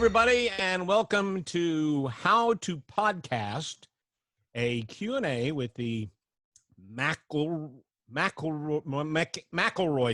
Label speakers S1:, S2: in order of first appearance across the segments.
S1: everybody, and welcome to How to Podcast, a Q&A with the McElroy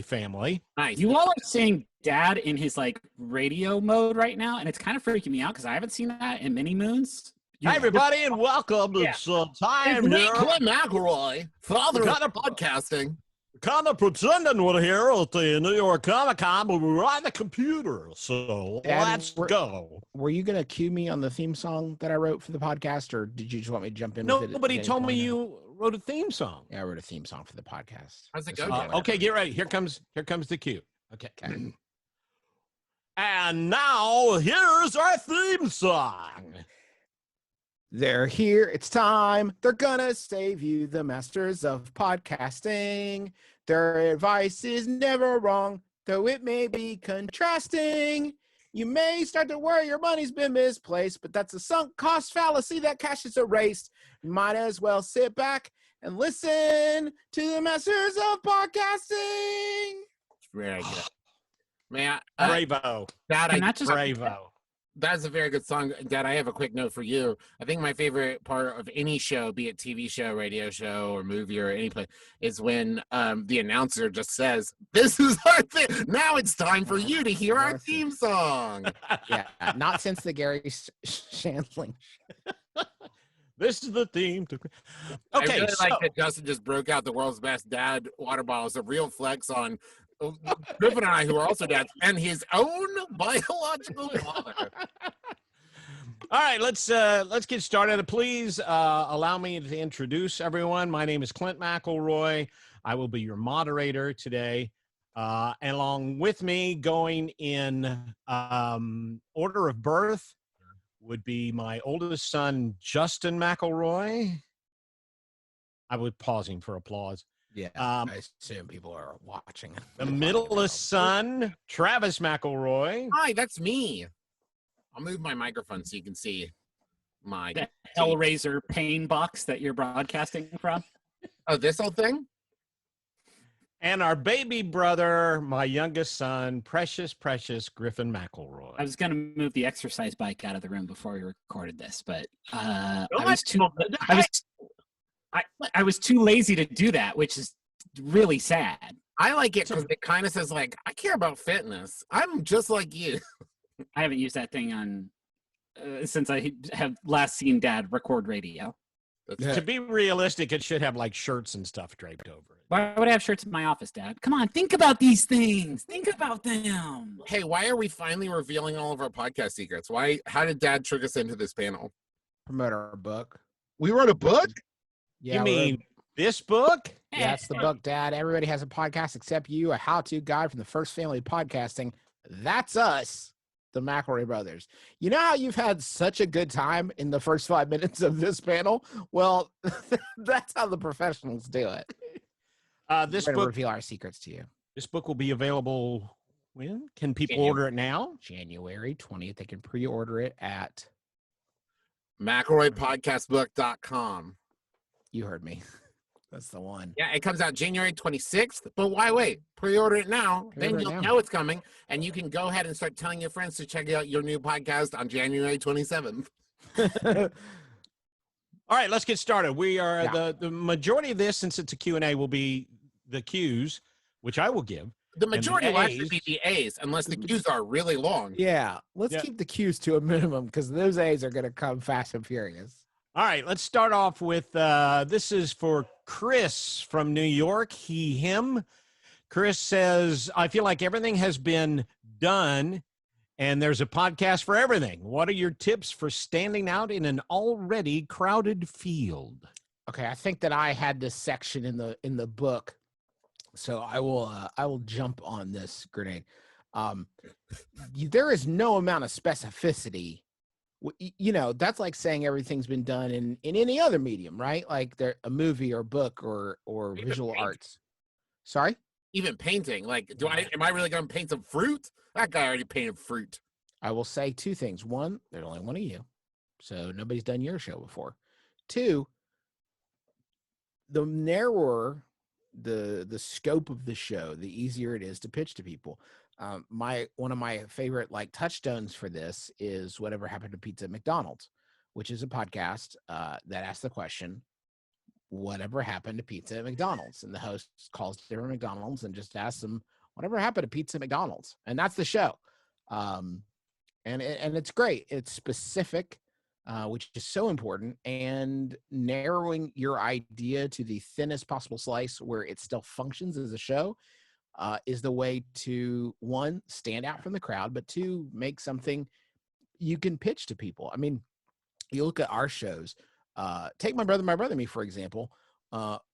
S1: family.
S2: Nice. You all are seeing Dad in his like radio mode right now, and it's kind of freaking me out because I haven't seen that in many moons.
S1: Hi, everybody, and welcome. It's time here.
S3: Clint McElroy, father of podcasting.
S1: Kind of pretending we're here at the New York Comic Con, but we're on the computer. So
S4: Dad,
S1: let's go.
S4: Were you going to cue me on the theme song that I wrote for the podcast, or did you just want me to jump in? with it
S1: Nobody told me you wrote a theme song.
S4: Yeah, I wrote a theme song for the podcast.
S3: How's it go?
S1: Okay, get ready. Here comes the cue. Okay. And now here's our theme song.
S4: They're here. It's time. They're gonna save you, the masters of podcasting. Their advice is never wrong, though it may be contrasting. You may start to worry your money's been misplaced, but that's a sunk cost fallacy that cash is erased. You might as well sit back and listen to the masters of podcasting.
S3: Very good. Man,
S1: Bravo.
S3: Bravo. That's a very good song. Dad, I have a quick note for you. I think my favorite part of any show, be it TV show, radio show, or movie, or any place, is when the announcer just says, "This is our thing. Now it's time for you to hear our theme song."
S4: Yeah, not since the Gary Shandling.
S1: This is the theme.
S3: Okay,
S1: Okay,
S3: I really like that Justin just broke out the world's best dad water bottle. It's a real flex on Griffin and I, who are also dads, and his own biological father.
S1: All right, let's get started. Please allow me to introduce everyone. My name is Clint McElroy. I will be your moderator today. And along with me, going in order of birth, would be my oldest son, Justin McElroy. I was pausing for applause.
S4: Yeah, I assume people are watching.
S1: The middlest son, Travis McElroy.
S3: Hi, that's me. I'll move my microphone so you can see my
S2: The Hellraiser pain box that you're broadcasting from.
S3: Oh, this whole thing?
S1: And our baby brother, my youngest son, precious Griffin McElroy.
S2: I was going to move the exercise bike out of the room before we recorded this, but I was too lazy to do that, which is really sad.
S3: I like it because it kind of says, like, I care about fitness. I'm just like you.
S2: I haven't used that thing on since I have last seen Dad record radio.
S1: To be realistic, it should have like shirts and stuff draped over it.
S2: Why would I have shirts in my office, Dad? Come on, think about these things. Think about them.
S3: Hey, why are we finally revealing all of our podcast secrets? How did Dad trick us into this panel?
S4: Promote our book.
S3: We wrote a book?
S1: Yeah, you mean this book?
S4: Yeah, it's the book, Dad. Everybody has a podcast except you, a how-to guide from the first family of podcasting. That's us, the McElroy brothers. You know how you've had such a good time in the first 5 minutes of this panel? Well, that's how the professionals do it.
S1: This
S4: book,
S1: book
S4: reveal our secrets to you.
S1: This book will be available when? Can people order it now?
S4: January 20th. They can pre-order it at
S3: McElroyPodcastBook.com.
S4: You heard me. That's the one.
S3: Yeah, it comes out January 26th, but why wait? Pre-order it now, then you'll know it's coming, and you can go ahead and start telling your friends to check out your new podcast on January 27th.
S1: All right, let's get started. We are the majority of this, since it's a Q&A, will be the Q's, which I will give.
S3: The majority will actually be the A's, unless the Q's are really long.
S4: Yeah, let's keep the Q's to a minimum, because those A's are going to come fast and furious.
S1: All right, let's start off with, this is for Chris from New York, he, him. Chris says, I feel like everything has been done and there's a podcast for everything. What are your tips for standing out in an already crowded field?
S4: Okay, I think that I had this section in the book, so I will jump on this grenade. There is no amount of specificity. You know, that's like saying everything's been done in any other medium, right? Like a movie or book or visual arts. Sorry?
S3: Even painting. Like, am I really going to paint some fruit? That guy already painted fruit.
S4: I will say two things. One, there's only one of you, so nobody's done your show before. Two, the narrower the scope of the show, the easier it is to pitch to people. one of my favorite like touchstones for this is Whatever Happened to Pizza at McDonald's, which is a podcast that asks the question, whatever happened to pizza at McDonald's? And the host calls different McDonald's and just asks them, whatever happened to pizza at McDonald's? And that's the show. And it's great. It's specific, which is so important, and narrowing your idea to the thinnest possible slice where it still functions as a show is the way to, one, stand out from the crowd, but two, make something you can pitch to people. I mean, you look at our shows, take My Brother, and Me, for example.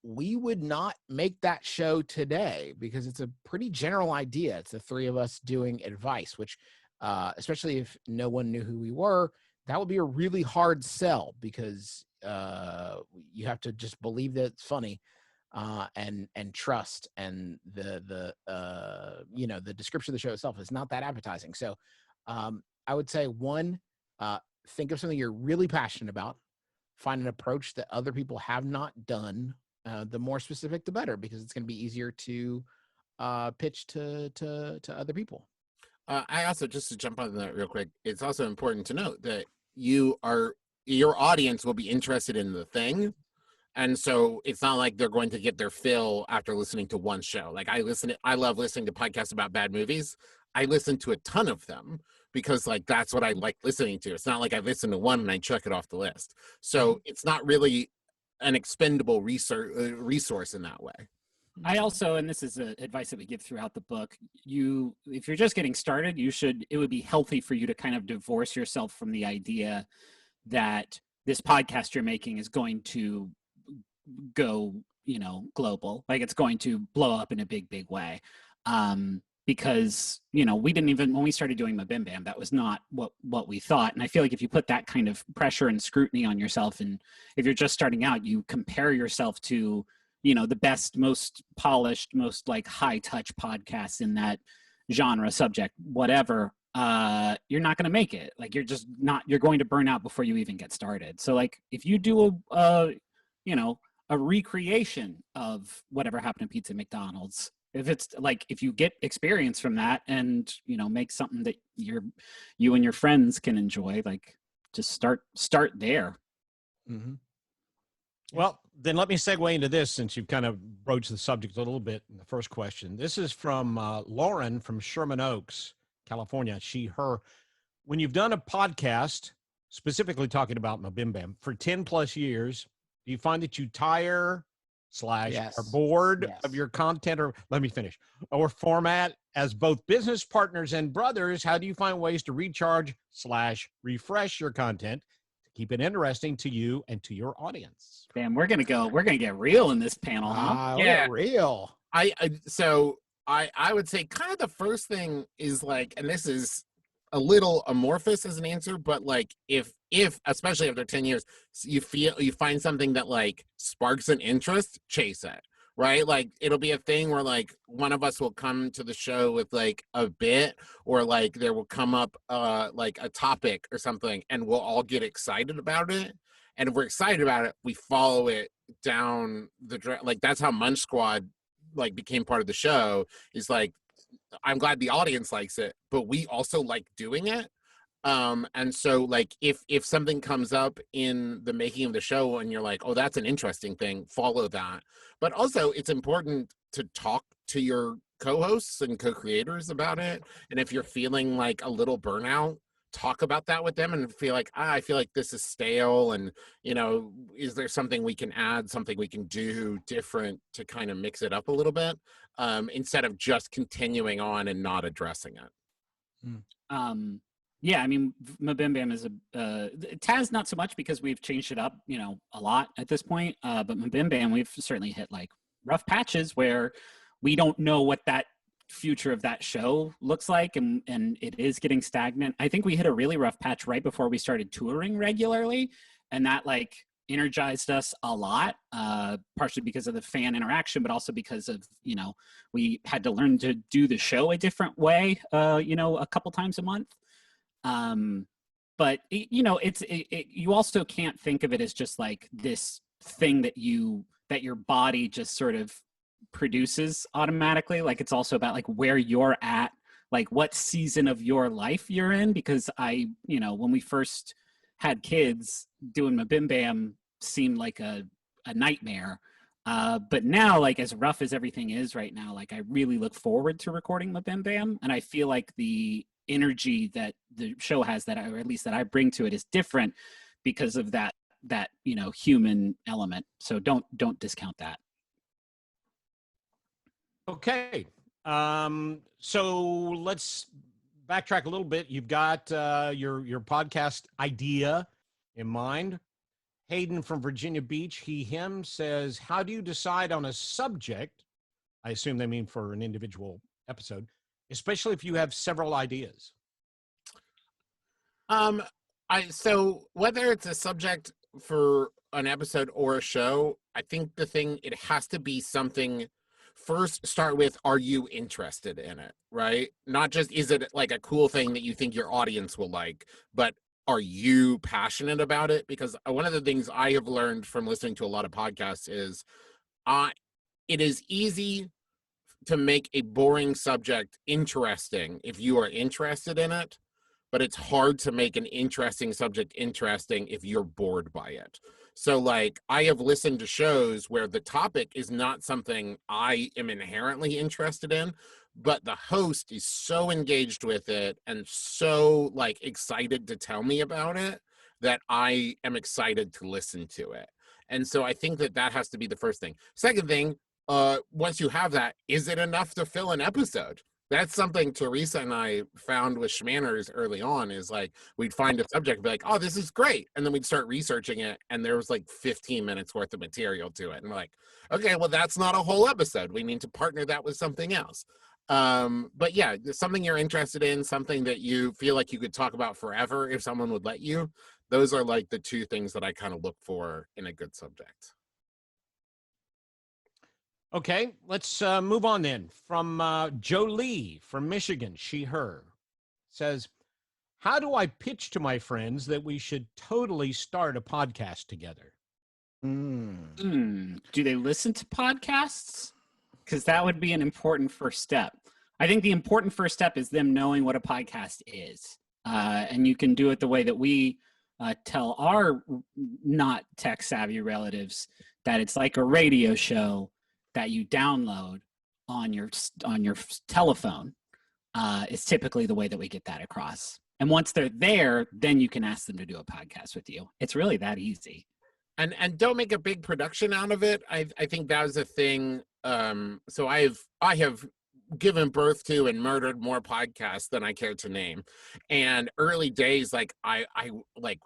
S4: We would not make that show today because it's a pretty general idea. It's the three of us doing advice, which, especially if no one knew who we were, that would be a really hard sell because you have to just believe that it's funny and trust. And the description of the show itself is not that appetizing. So I would say, one, think of something you're really passionate about. Find an approach that other people have not done. The more specific, the better, because it's going to be easier to pitch to other people.
S3: I also, just to jump on that real quick, it's also important to note that your audience will be interested in the thing. And so it's not like they're going to get their fill after listening to one show. Like I love listening to podcasts about bad movies. I listen to a ton of them because like that's what I like listening to. It's not like I listen to one and I check it off the list. So it's not really an expendable resource in that way.
S2: I also, and this is advice that we give throughout the book, if you're just getting started, it would be healthy for you to kind of divorce yourself from the idea that this podcast you're making is going to go, global, like it's going to blow up in a big, big way. Because, we didn't even, when we started doing Mabim Bam, that was not what we thought. And I feel like if you put that kind of pressure and scrutiny on yourself, and if you're just starting out, you compare yourself to, the best, most polished, most like high touch podcasts in that genre, subject, whatever, you're not going to make it. Like you're going to burn out before you even get started. So like if you do a recreation of Whatever Happened to Pizza at McDonald's, if you get experience from that and, make something that you and your friends can enjoy, like just start there.
S1: Mm-hmm. Well, then let me segue into this, since you've kind of broached the subject a little bit in the first question. This is from Lauren from Sherman Oaks, California. She, her. When you've done a podcast specifically talking about Mabim Bam for 10 plus years, do you find that you tire / are bored of your content, or let me finish, or format as both business partners and brothers? How do you find ways to recharge / refresh your content to keep it interesting to you and to your audience?
S2: Damn, we're gonna get real in this panel, huh?
S4: Yeah, real.
S3: I would say kind of the first thing is like, and this is a little amorphous as an answer, but like if especially after 10 years you find something that like sparks an interest, chase it, right? Like it'll be a thing where like one of us will come to the show with like a bit, or like there will come up like a topic or something, and we'll all get excited about it. And if we're excited about it, we follow it down like that's how Munch Squad like became part of the show. Is like, I'm glad the audience likes it, but we also like doing it. And so like if something comes up in the making of the show and you're like, oh, that's an interesting thing, follow that. But also it's important to talk to your co-hosts and co-creators about it. And if you're feeling like a little burnout, talk about that with them and feel like, I feel like this is stale, and is there something we can add, something we can do different to kind of mix it up a little bit, instead of just continuing on and not addressing it.
S2: Yeah, I mean, Mabim Bam is Taz not so much, because we've changed it up, a lot at this point. But Mabim Bam, we've certainly hit like rough patches where we don't know what that future of that show looks like, and it is getting stagnant. I think we hit a really rough patch right before we started touring regularly, and that like energized us a lot, partially because of the fan interaction, but also because of we had to learn to do the show a different way, a couple times a month. But you also can't think of it as just like this thing that your body just sort of produces automatically. Like it's also about like where you're at like what season of your life you're in, because when we first had kids, doing Mabim Bam seemed like a nightmare. But now, like, as rough as everything is right now, like, I really look forward to recording Mabim Bam, and I feel like the energy that the show has, or at least that I bring to it, is different because of that human element. So don't discount that.
S1: Okay. So let's backtrack a little bit. You've got your podcast idea in mind. Hayden from Virginia Beach, him says, how do you decide on a subject? I assume they mean for an individual episode, especially if you have several ideas.
S3: So whether it's a subject for an episode or a show, I think it has to be something. First, start with, are you interested in it, right? Not just, is it like a cool thing that you think your audience will like, but are you passionate about it? Because one of the things I have learned from listening to a lot of podcasts is it is easy to make a boring subject interesting if you are interested in it, but it's hard to make an interesting subject interesting if you're bored by it. So, like, I have listened to shows where the topic is not something I am inherently interested in, but the host is so engaged with it and so, like, excited to tell me about it that I am excited to listen to it. And so I think that has to be the first thing. Second thing, once you have that, is it enough to fill an episode? That's something Teresa and I found with Schmanners early on, is like, we'd find a subject and be like, oh, this is great. And then we'd start researching it, and there was like 15 minutes worth of material to it. And we're like, okay, well, that's not a whole episode. We need to partner that with something else. But yeah, something you're interested in, something that you feel like you could talk about forever if someone would let you. Those are like the two things that I kind of look for in a good subject.
S1: Okay, let's move on then. From Jolie from Michigan, her says, how do I pitch to my friends that we should totally start a podcast together?
S2: Do they listen to podcasts? Because that would be an important first step. I think the important first step is them knowing what a podcast is. And you can do it the way that we tell our not tech savvy relatives, that it's like a radio show that you download on your telephone. Is typically the way that we get that across. And once they're there, then you can ask them to do a podcast with you. It's really that easy.
S3: And don't make a big production out of it. I think that was a thing. So I have given birth to and murdered more podcasts than I care to name. And early days, like I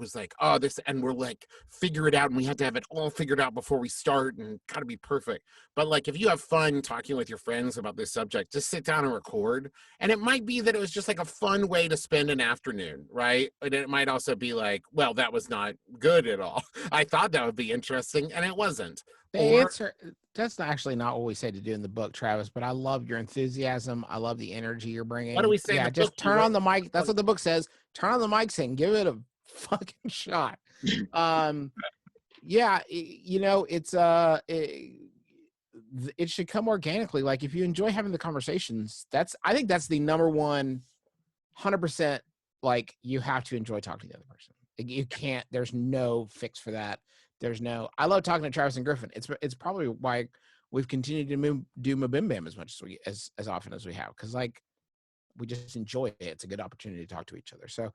S3: was like, oh, this, and we're like, figure it out, and we had to have it all figured out before we start, and gotta be perfect. But like, if you have fun talking with your friends about this subject, just sit down and record. And it might be that it was just like a fun way to spend an afternoon, right? And it might also be like, well, that was not good at all. I thought that would be interesting, and it wasn't.
S4: That's actually not what we say to do in the book, Travis, but I love your enthusiasm. I love the energy you're bringing.
S3: What do we say?
S4: Yeah, just turn on the mic. That's what the book says. Turn on the mics and give it a fucking shot. Yeah, it should come organically. Like, if you enjoy having the conversations, I think that's the number one, 100%. Like, you have to enjoy talking to the other person. You can't. There's no fix for that. I love talking to Travis and Griffin. It's probably why we've continued to do Mabim Bam as much as often as we have, because like, we just enjoy it. It's a good opportunity to talk to each other. So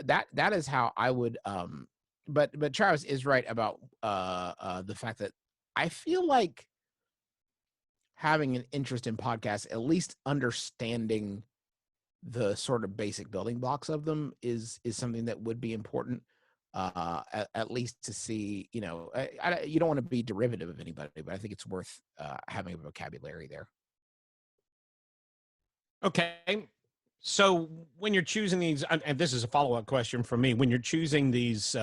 S4: that is how I would. But Travis is right about the fact that I feel like having an interest in podcasts, at least understanding the sort of basic building blocks of them, is something that would be important. At least to see, you don't want to be derivative of anybody, but I think it's worth having a vocabulary there.
S1: Okay. So when you're choosing these, and this is a follow-up question from me, when you're choosing these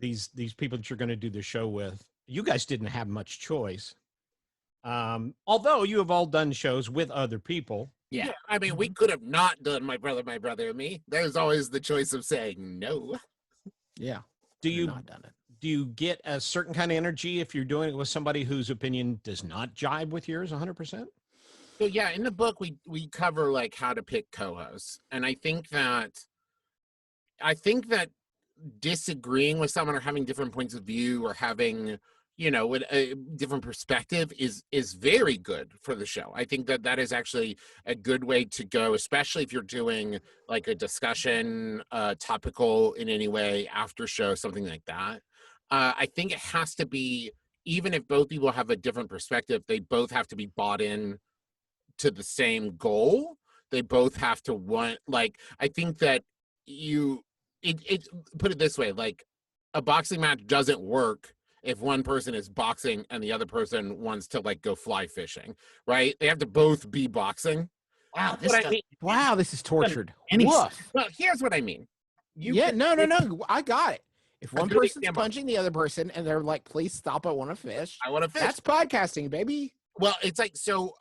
S1: people that you're going to do the show with, you guys didn't have much choice. Although you have all done shows with other people.
S3: Yeah. I mean, we could have not done My Brother, and Me. There's always the choice of saying no.
S4: Yeah.
S1: Do you get a certain kind of energy if you're doing it with somebody whose opinion does not jibe with yours 100%?
S3: So yeah, in the book we cover like how to pick co-hosts, and I think that disagreeing with someone or having different points of view or having a different perspective is very good for the show. I think that is actually a good way to go, especially if you're doing like a discussion, topical in any way, after show, something like that. I think it has to be, even if both people have a different perspective, they both have to be bought in to the same goal. They both have to want, like, I think that it put it this way, like a boxing match doesn't work if one person is boxing and the other person wants to like go fly fishing, right? They have to both be boxing.
S2: Wow,
S3: That's what I mean.
S4: Wow, this is tortured.
S2: Any
S4: Woof.
S3: Well, here's what I mean.
S4: No. I got it. If one
S3: good
S4: person's
S3: example.
S4: punching the other person and they're like, please stop, I want to fish.
S3: I want to fish.
S4: That's podcasting, baby.
S3: Well, it's like, so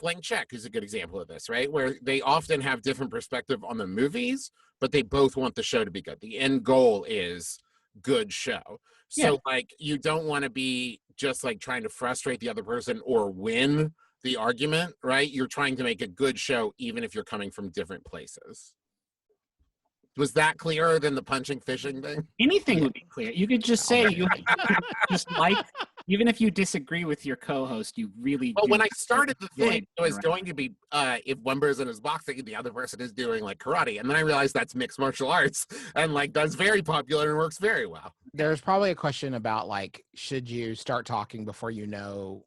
S3: Blank Check is a good example of this, right? Where they often have different perspective on the movies, but they both want the show to be good. The end goal is good show. So like, you don't want to be just like trying to frustrate the other person or win the argument, right? You're trying to make a good show, even if you're coming from different places. Was that clearer than the punching fishing thing?
S2: Anything would be clear. You could just say you just like, even if you disagree with your co-host, you really.
S3: Well,
S2: do
S3: when I started the thing, it was
S2: right.
S3: going to be if one person is boxing and the other person is doing like karate, and then I realized that's mixed martial arts, and like that's very popular and works very well.
S4: There's probably a question about like, should you start talking before you know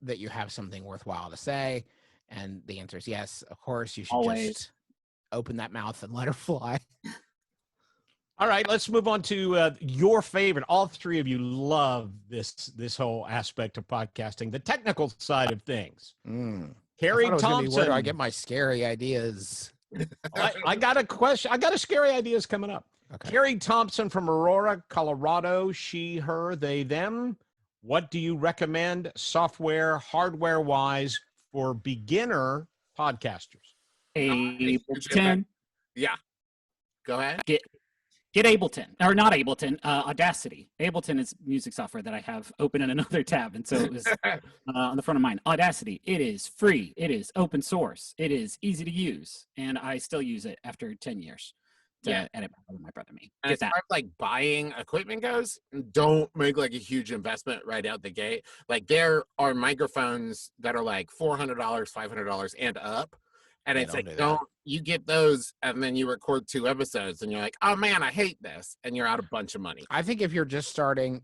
S4: that you have something worthwhile to say? And the answer is yes. Of course, you should
S2: Always.
S4: just open that mouth and let her fly.
S1: All right, let's move on to your favorite. All three of you love this whole aspect of podcasting, the technical side of things. Carrie Thompson.
S4: Where do I get my scary ideas?
S1: I got a question. I got a scary ideas coming up. Okay. Carrie Thompson from Aurora, Colorado. She, her, they, them. What do you recommend software, hardware-wise, for beginner podcasters?
S2: Ableton.
S3: Yeah. Go ahead.
S2: Get Ableton, or not Ableton, Audacity. Ableton is music software that I have open in another tab, and so it was on the front of mine. Audacity, it is free, it is open source, it is easy to use, and I still use it after 10 years to edit my brother and me.
S3: And as far as like buying equipment goes, don't make like a huge investment right out the gate. Like there are microphones that are like $400, $500 and up. And it's like, you get those and then you record 2 episodes and you're like, oh man, I hate this. And you're out a bunch of money.
S4: I think if you're just starting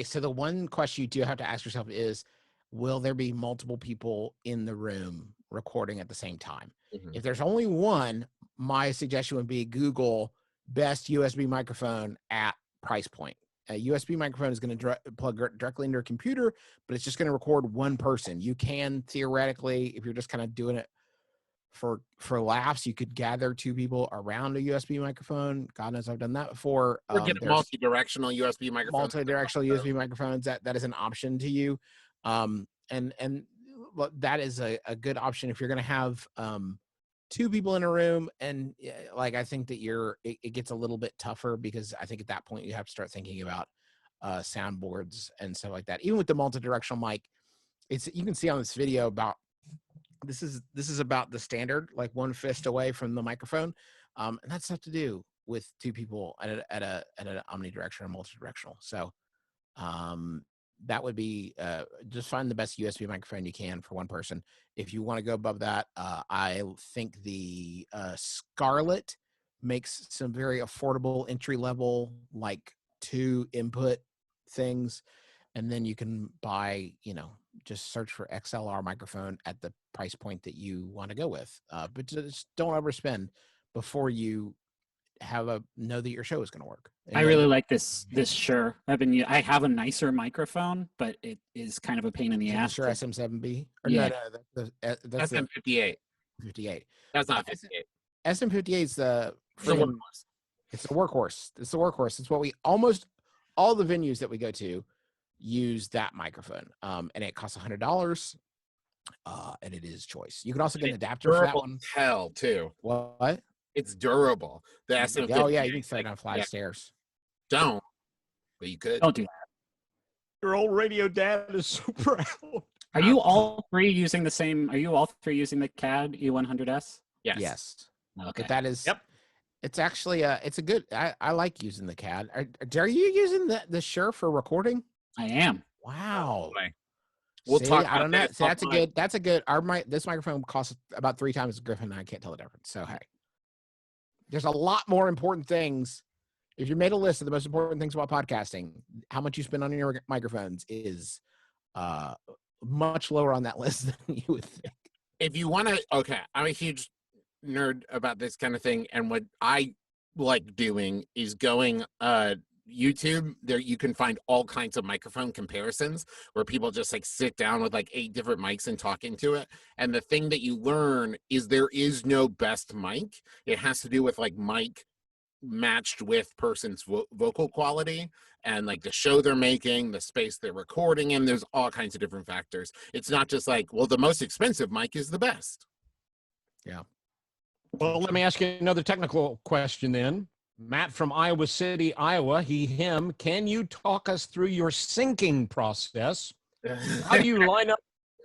S4: so the one question you do have to ask yourself is, will there be multiple people in the room recording at the same time? Mm-hmm. If there's only one, my suggestion would be Google best USB microphone at price point. A USB microphone is going to plug directly into your computer, but it's just going to record one person. You can theoretically, if you're just kind of doing it for laughs, you could gather 2 people around a USB microphone. God knows I've done that before.
S3: Or get multi-directional USB microphones.
S4: Multi-directional USB microphones, that is an option to you. And that is a good option if you're going to have 2 people in a room. And like, I think that it gets a little bit tougher, because I think at that point you have to start thinking about soundboards and stuff like that. Even with the multi-directional mic, you can see on this video about, this is about the standard, like 1 fist away from the microphone, and that's tough to do with 2 people at an omnidirectional or multi-directional. So that would be just find the best USB microphone you can for one person. If you want to go above that, I think the Scarlett makes some very affordable entry level, like 2 input things, and then you can buy, just search for XLR microphone at the price point that you want to go with. But just don't overspend before you know that your show is going to work.
S2: I really like this Shure. I have a nicer microphone, but it is kind of a pain in the ass.
S4: Shure SM7B? Or
S2: yeah.
S4: No, that's
S3: SM58.
S4: 58.
S3: That's not 58.
S4: SM58 is it's the workhorse. It's the workhorse. It's what almost all the venues that we go to use that microphone. And it costs $100. And it is choice. You can also get an adapter for that one.
S3: Hell too.
S4: What?
S3: It's durable. The SM58.
S4: Oh yeah, you can throw it down flight of stairs.
S3: Don't. But you could.
S2: Don't do that.
S1: Your old radio dad is so proud.
S2: Are you all three using the same? Are you all three using the CAD E100S?
S3: Yes.
S4: Yes.
S2: Okay.
S4: But that is.
S1: Yep.
S4: It's actually it's a good. I like using the CAD. Are you using the Shure for recording?
S2: I am.
S4: Wow.
S3: Boy. We'll
S4: See,
S3: talk
S4: I don't
S3: about
S4: know.
S3: this
S4: See, that's a
S3: offline.
S4: good. That's a good. This microphone costs about 3 times Griffin, and I can't tell the difference. So hey, there's a lot more important things. If you made a list of the most important things about podcasting, how much you spend on your microphones is much lower on that list than you would think.
S3: If you want to, okay, I'm a huge nerd about this kind of thing, and what I like doing is going YouTube. There you can find all kinds of microphone comparisons where people just like sit down with like 8 different mics and talk into it. And the thing that you learn is there is no best mic. It has to do with like mic matched with person's vocal quality and like the show they're making, the space they're recording in. There's all kinds of different factors. It's not just like, well, the most expensive mic is the best.
S4: Yeah.
S1: Well, let me ask you another technical question then. Matt from Iowa City, Iowa, him. Can you talk us through your syncing process? How do you line up?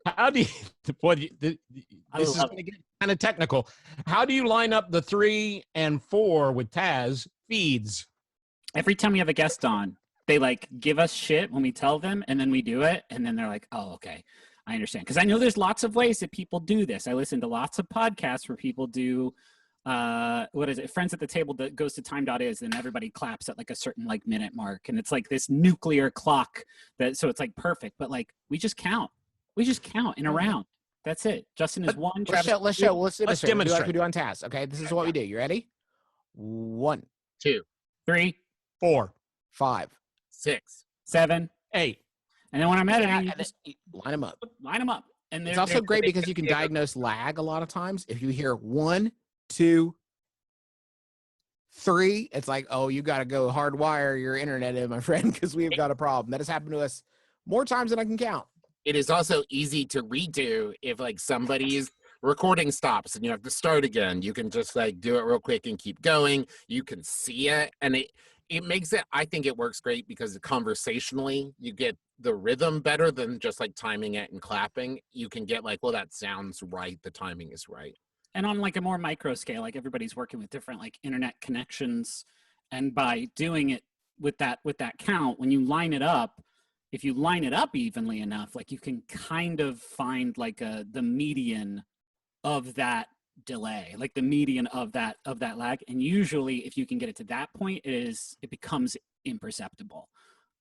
S1: How do you, this is going to get kind of technical. How do you line up the 3 and 4 with Taz feeds?
S2: Every time we have a guest on, they like give us shit when we tell them, and then we do it, and then they're like, "Oh, okay, I understand." Because I know there's lots of ways that people do this. I listen to lots of podcasts where people do, what is it? Friends at the Table that goes to time.is, and everybody claps at like a certain like minute mark, and it's like this nuclear clock that so it's like perfect. But like we just count in a round. That's it. Justin is 1.
S4: Let's demonstrate.
S1: Let's
S4: Like
S1: demonstrate.
S4: we do on task. Okay, this is what we do. You ready? 1,
S3: 2,
S2: 3,
S1: 4,
S4: 5,
S3: 6,
S2: 7,
S1: 8.
S2: and then when I'm editing,
S4: and
S2: you
S4: then
S2: just
S4: line them up.
S2: line them up. And
S4: It's also great because you can diagnose lag a lot of times. If you hear 1, 2, 3, it's like, oh, you got to go hardwire your internet in, my friend, because we've got a problem. That has happened to us more times than I can count.
S3: it is also easy to redo if like somebody's recording stops and you have to start again. You can just like do it real quick and keep going. You can see it, and it makes it, I think it works great because conversationally you get the rhythm better than just like timing it and clapping. You can get like, well, that sounds right, the timing is right.
S2: And on like a more micro scale, like everybody's working with different like internet connections, and by doing it with that count, when you line it up, if you line it up evenly enough, like you can kind of find like the median of that delay, like the median of that lag. And usually if you can get it to that point, it becomes imperceptible.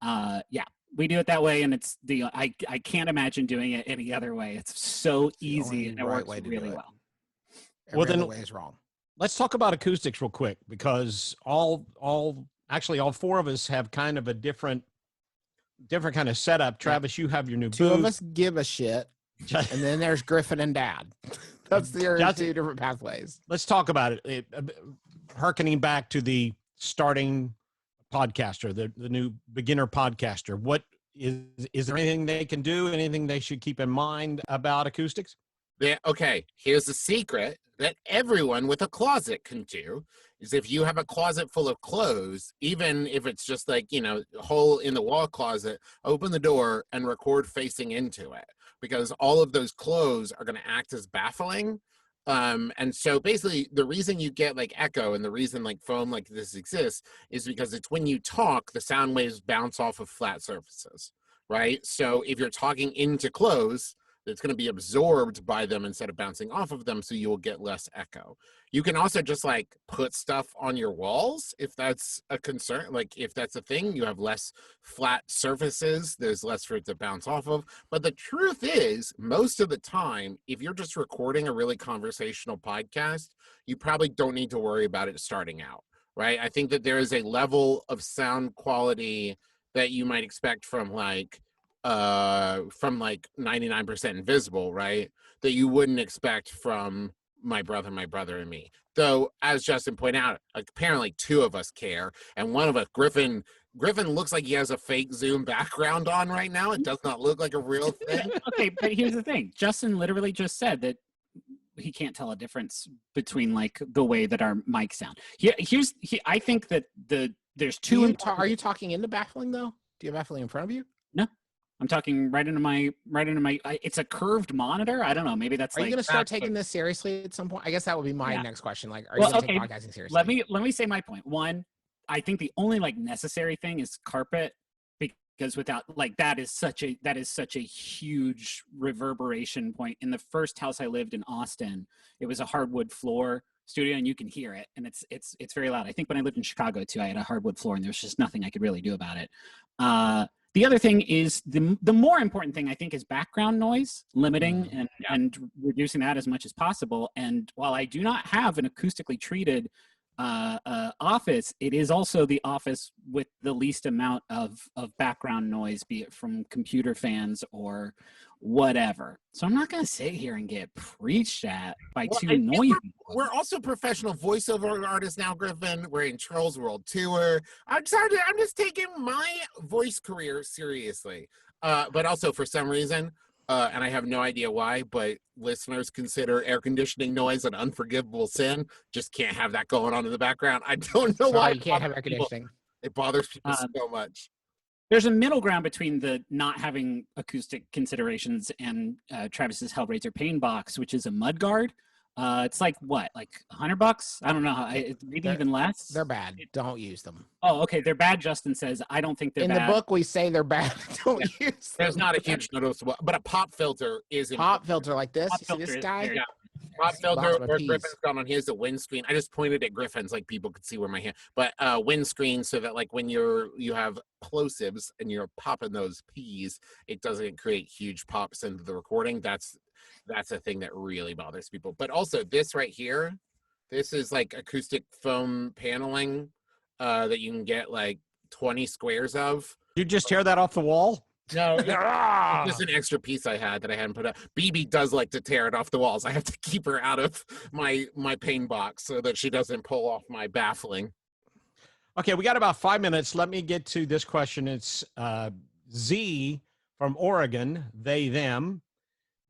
S2: Yeah, we do it that way, and it's I can't imagine doing it any other way. It's so easy and it works really well.
S4: Every
S1: then-
S4: other way is wrong.
S1: Let's talk about acoustics real quick, because all 4 of us have kind of a different kind of setup. Travis, you have your new
S4: 2 of
S1: booth.
S4: us give a shit, and then there's Griffin and Dad. That's the
S1: That's-
S4: 2 different pathways.
S1: Let's talk about it. Hearkening back to the starting podcaster, the new beginner podcaster. What is there anything they can do? Anything they should keep in mind about acoustics?
S3: Yeah, okay, here's the secret that everyone with a closet can do is if you have a closet full of clothes, even if it's just like, a hole in the wall closet, open the door and record facing into it, because all of those clothes are going to act as baffling. And so basically the reason you get like echo and the reason like foam like this exists is because it's when you talk, the sound waves bounce off of flat surfaces, right? So if you're talking into clothes, it's going to be absorbed by them instead of bouncing off of them, so you'll get less echo. You can also just like put stuff on your walls if that's a concern. Like if that's a thing, you have less flat surfaces, there's less for it to bounce off of. But the truth is, most of the time, if you're just recording a really conversational podcast, you probably don't need to worry about it starting out, right? I think that there is a level of sound quality that you might expect from like 99% Invisible, right, that you wouldn't expect from my brother and me. Though, as Justin pointed out, apparently 2 of us care, and one of us, Griffin looks like he has a fake Zoom background on right now. It does not look like a real thing.
S2: Okay, but here's the thing. Justin literally just said that he can't tell a difference between like the way that our mics sound. I think that there's 2
S4: Are you talking into baffling though? Do you have baffling in front of you?
S2: No. I'm talking right into my it's a curved monitor. I don't know. Maybe that's
S4: Are you
S2: like,
S4: going to start taking this seriously at some point? I guess that would be my
S2: Yeah.
S4: next question. Like, are
S2: Well,
S4: you going to
S2: okay,
S4: take podcasting seriously?
S2: let me say my point. One, I think the only like necessary thing is carpet, because without like that is such a huge reverberation point. In the first house I lived in Austin, it was a hardwood floor studio, and you can hear it, and it's very loud. I think when I lived in Chicago too, I had a hardwood floor, and there was just nothing I could really do about it. The other thing is the more important thing, I think, is background noise, limiting and reducing that as much as possible. And while I do not have an acoustically treated office, it is also the office with the least amount of background noise, be it from computer fans or whatever. So I'm not going to sit here and get preached at by two noisy.
S3: We're also professional voiceover artists now, Griffin. We're in Trolls World Tour. I'm just taking my voice career seriously. But also for some reason, and I have no idea why, but listeners consider air conditioning noise an unforgivable sin. Just can't have that going on in the background. I don't know why
S4: you can't have air conditioning.
S3: It bothers people so much.
S2: There's a middle ground between the not having acoustic considerations and Travis's Hellraiser Pain Box, which is a mud guard. It's like what, like $100? I don't know. Maybe even less.
S4: They're bad. Don't use them.
S2: Oh, okay. They're bad. Justin says, I don't think they're
S4: bad. In the book, we say they're bad. Don't use them.
S3: There's not a huge noticeable, but a pop filter is
S4: pop filter like this.
S2: Pop
S4: you see this guy?
S3: Yeah. Pop filter or Griffin's got on his, the windscreen. I just pointed at Griffin's like people could see where my hand, but windscreen, so that like when you have plosives and you're popping those P's, it doesn't create huge pops into the recording. That's a thing that really bothers people. But also this right here, this is like acoustic foam paneling that you can get like 20 squares of.
S1: You just tear that off the wall?
S3: No, it's just an extra piece I had that I hadn't put up. BB does like to tear it off the walls. I have to keep her out of my pain box so that she doesn't pull off my baffling.
S1: Okay, we got about 5 minutes. Let me get to this question. It's Z from Oregon, they, them.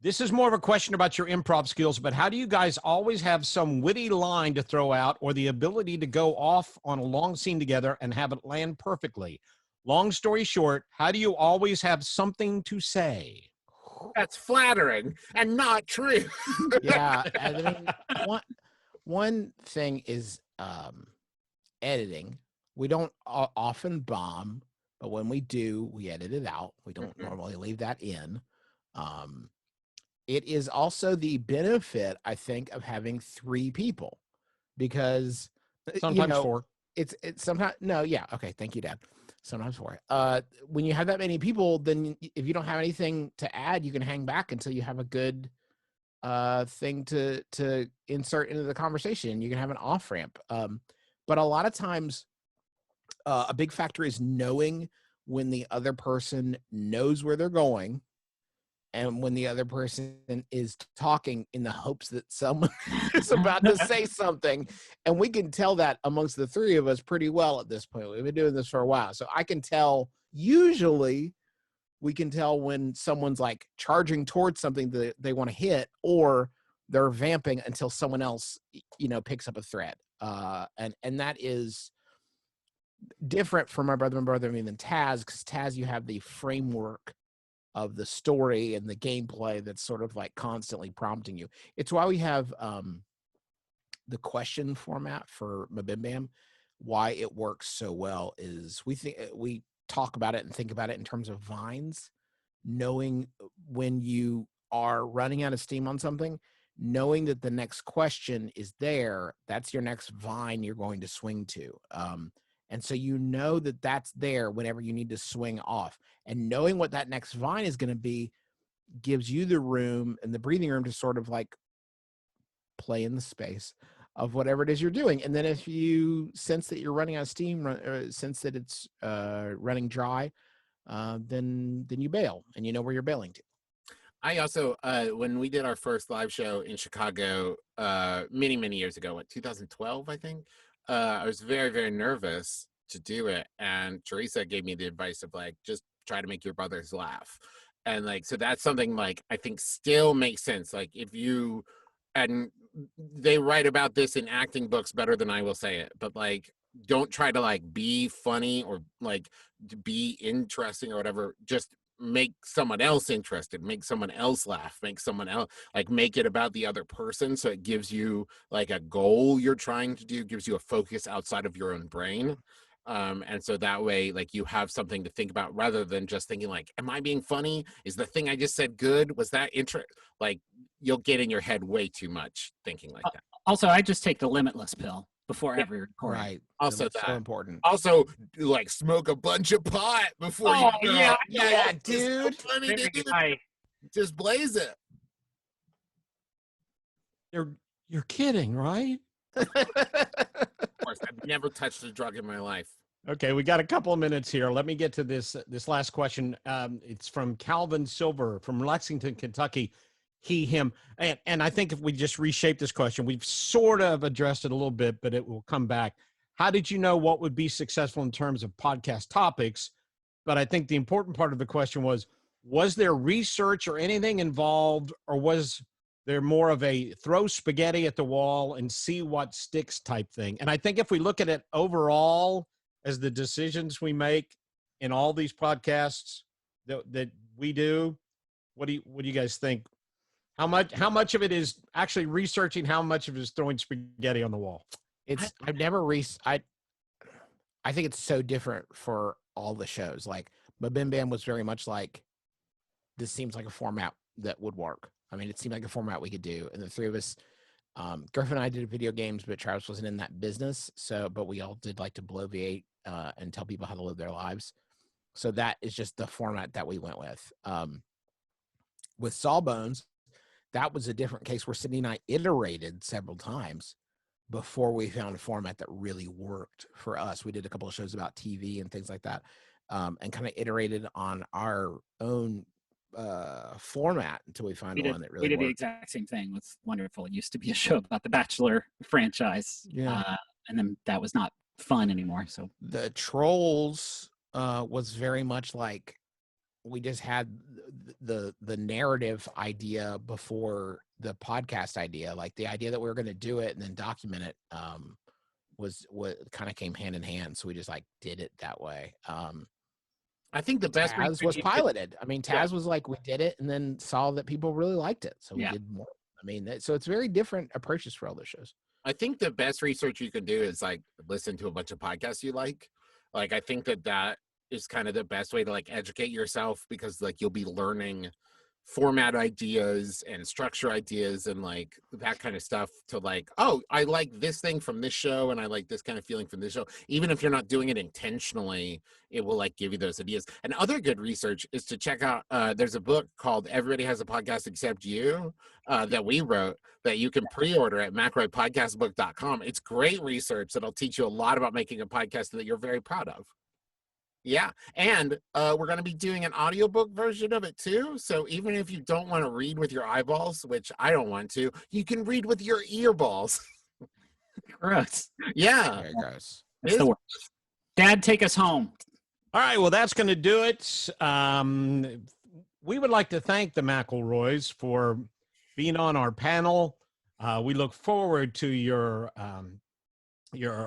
S1: This is more of a question about your improv skills, but how do you guys always have some witty line to throw out or the ability to go off on a long scene together and have it land perfectly? Long story short, how do you always have something to say?
S3: That's flattering and not true.
S4: Yeah. I mean, one thing is editing. We don't often bomb, but when we do, we edit it out. We don't normally leave that in. It is also the benefit, I think, of having 3 people, because
S1: sometimes 4.
S4: It's sometimes okay. Thank you, Dad. Sometimes 4. When you have that many people, then if you don't have anything to add, you can hang back until you have a good thing to insert into the conversation. You can have an off ramp. But a lot of times, a big factor is knowing when the other person knows where they're going, and when the other person is talking in the hopes that someone is about to say something. And we can tell that amongst the 3 of us pretty well at this point. We've been doing this for a while. So I can tell, usually we can tell when someone's like charging towards something that they want to hit, or they're vamping until someone else, picks up a thread. And that is different from my brother and brother-in-law than Taz, because Taz, you have the framework of the story and the gameplay that's sort of like constantly prompting you. It's why we have the question format for Mabim Bam. Why it works so well is we talk about it and think about it in terms of vines, knowing when you are running out of steam on something, knowing that the next question is there, that's your next vine you're going to swing to. And so you know that that's there whenever you need to swing off. And knowing what that next vine is going to be gives you the room and the breathing room to sort of like play in the space of whatever it is you're doing. And then if you sense that you're running out of steam, or sense that it's running dry, then you bail, and you know where you're bailing to.
S3: I also, when we did our first live show in Chicago many, many years ago, 2012, I think, I was very, very nervous to do it. And Teresa gave me the advice of like, just try to make your brothers laugh. And like, so that's something like, I think still makes sense. Like if you, and they write about this in acting books better than I will say it, but like, don't try to like be funny or like be interesting or whatever. Just make someone else interested, make someone else laugh, make someone else like make it about the other person. So it gives you like a goal you're trying to do, gives you a focus outside of your own brain. And so that way, like you have something to think about rather than just thinking like, am I being funny? Is the thing I just said good? Was that like you'll get in your head way too much thinking like that.
S2: Also, I just take the limitless pill before every recording.
S4: Right.
S3: Also
S4: That's so important.
S3: Also, like smoke a bunch of pot before you go.
S2: Yeah,
S4: Yeah,
S3: It's
S4: dude.
S3: so funny,
S2: Very
S3: dude.
S2: high.
S3: Just blaze it.
S1: You're kidding, right?
S3: Of course, I've never touched a drug in my life.
S1: Okay, we got a couple of minutes here. Let me get to this last question. It's from Calvin Silver from Lexington, Kentucky. He, him, and I think if we just reshape this question, we've sort of addressed it a little bit, but it will come back. How did you know what would be successful in terms of podcast topics? But I think the important part of the question was there research or anything involved, or was there more of a throw spaghetti at the wall and see what sticks type thing? And I think if we look at it overall as the decisions we make in all these podcasts that we do, what do you guys think? How much of it is actually researching? How much of it is throwing spaghetti on the wall?
S4: I think it's so different for all the shows. Like, Bim Bam was very much like, this seems like a format that would work. I mean, it seemed like a format we could do. And the three of us, Griffin and I did video games, but Travis wasn't in that business. So, but we all did like to bloviate and tell people how to live their lives. So that is just the format that we went with. With Sawbones, that was a different case where Sydney and I iterated several times before we found a format that really worked for us. We did a couple of shows about TV and things like that, and kind of iterated on our own format until we found one that really worked.
S2: We did the exact same thing with Wonderful. It used to be a show about the Bachelor franchise, and then that was not fun anymore. So
S4: the Trolls was very much like, we just had the narrative idea before the podcast idea. Like the idea that we were going to do it and then document it was what kind of came hand in hand. So we just like did it that way.
S3: I think the best
S4: Taz was piloted. I mean, Taz was like, we did it and then saw that people really liked it. So we did more. I mean, so it's very different approaches for all those shows.
S3: I think the best research you can do is like listen to a bunch of podcasts you like. Like, I think that is kind of the best way to like educate yourself, because like you'll be learning format ideas and structure ideas and like that kind of stuff to like, oh, I like this thing from this show and I like this kind of feeling from this show. Even if you're not doing it intentionally, it will like give you those ideas. And other good research is to check out, there's a book called Everybody Has a Podcast Except You that we wrote that you can pre-order at McElroyPodcastBook.com. It's great research that'll teach you a lot about making a podcast that you're very proud of. Yeah, and we're going to be doing an audiobook version of it too. So even if you don't want to read with your eyeballs, which I don't want to, you can read with your earballs.
S2: gross.
S3: Yeah.
S4: Very gross.
S2: That's the worst. Dad, take us home.
S1: All right, well, that's going to do it. We would like to thank the McElroys for being on our panel. We look forward to your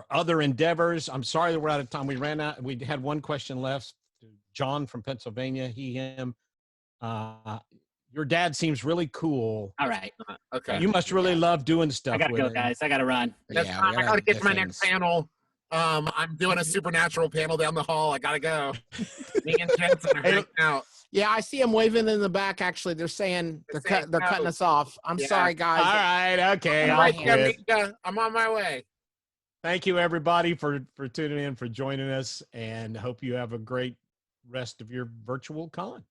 S1: other endeavors. I'm sorry that we're out of time. We ran out. We had one question left. John from Pennsylvania, he, him. Your dad seems really cool.
S2: All right.
S3: Okay.
S1: You must really love doing stuff
S2: I got to
S1: with
S2: go,
S1: him.
S2: guys. I got to run.
S3: That's fine. I got to get to my next panel. I'm doing a supernatural panel down the hall. I got to go. Me and Jensen are hanging out.
S4: Yeah, I see them waving in the back. Actually, they're saying they're cutting us off. I'm sorry, guys.
S1: All right. Okay.
S3: I'm on my way.
S1: Thank you, everybody, for tuning in, for joining us, and hope you have a great rest of your virtual con.